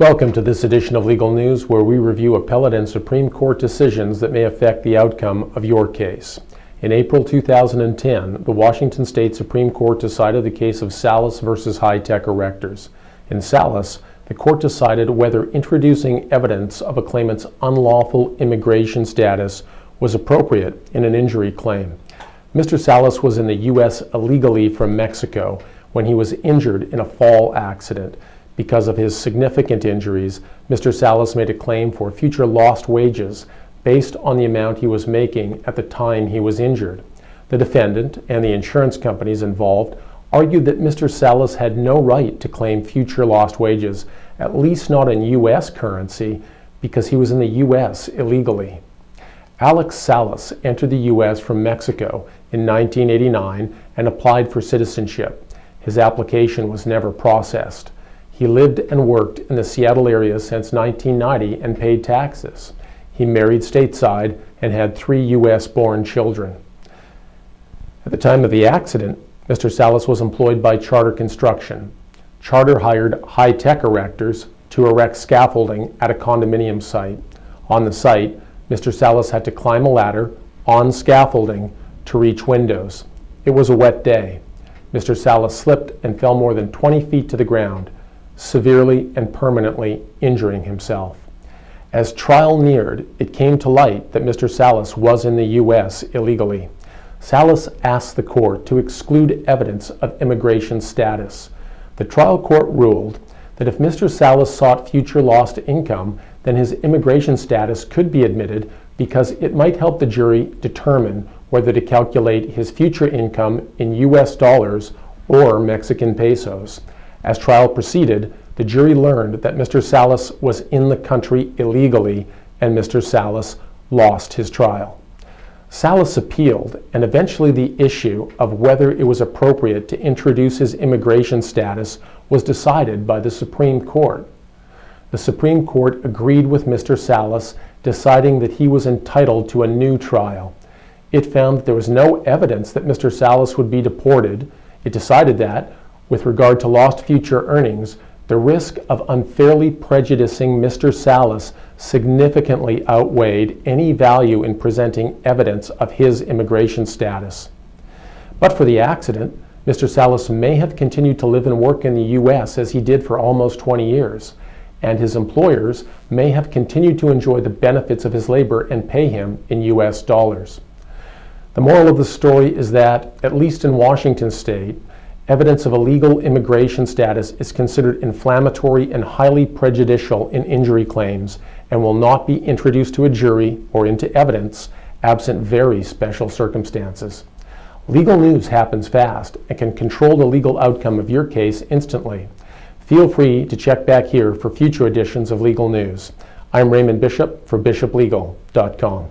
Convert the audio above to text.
Welcome to this edition of Legal News, where we review appellate and Supreme Court decisions that may affect the outcome of your case. In April 2010, the Washington State Supreme Court decided the case of Salas versus Tech Erectors. In Salas, the court decided whether introducing evidence of a claimant's unlawful immigration status was appropriate in an injury claim. Mr. Salas was in the U.S. illegally from Mexico when he was injured in a fall accident. Because of his significant injuries, Mr. Salas made a claim for future lost wages based on the amount he was making at the time he was injured. The defendant and the insurance companies involved argued that Mr. Salas had no right to claim future lost wages, at least not in U.S. currency, because he was in the U.S. illegally. Alex Salas entered the U.S. from Mexico in 1989 and applied for citizenship. His application was never processed. He lived and worked in the Seattle area since 1990 and paid taxes. He married stateside and had 3 U.S.-born children. At the time of the accident, Mr. Salas was employed by Charter Construction. Charter hired Tech Erectors to erect scaffolding at a condominium site. On the site, Mr. Salas had to climb a ladder on scaffolding to reach windows. It was a wet day. Mr. Salas slipped and fell more than 20 feet to the ground, severely and permanently injuring himself. As trial neared, it came to light that Mr. Salas was in the U.S. illegally. Salas asked the court to exclude evidence of immigration status. The trial court ruled that if Mr. Salas sought future lost income, then his immigration status could be admitted because it might help the jury determine whether to calculate his future income in U.S. dollars or Mexican pesos. As trial proceeded, the jury learned that Mr. Salas was in the country illegally, and Mr. Salas lost his trial. Salas appealed, and eventually the issue of whether it was appropriate to introduce his immigration status was decided by the Supreme Court. The Supreme Court agreed with Mr. Salas, deciding that he was entitled to a new trial. It found that there was no evidence that Mr. Salas would be deported. It decided that, with regard to lost future earnings, the risk of unfairly prejudicing Mr. Salas significantly outweighed any value in presenting evidence of his immigration status. But for the accident, Mr. Salas may have continued to live and work in the U.S. as he did for almost 20 years, and his employers may have continued to enjoy the benefits of his labor and pay him in U.S. dollars. The moral of the story is that, at least in Washington State, evidence of illegal immigration status is considered inflammatory and highly prejudicial in injury claims and will not be introduced to a jury or into evidence absent very special circumstances. Legal news happens fast and can control the legal outcome of your case instantly. Feel free to check back here for future editions of Legal News. I'm Raymond Bishop for bishoplegal.com.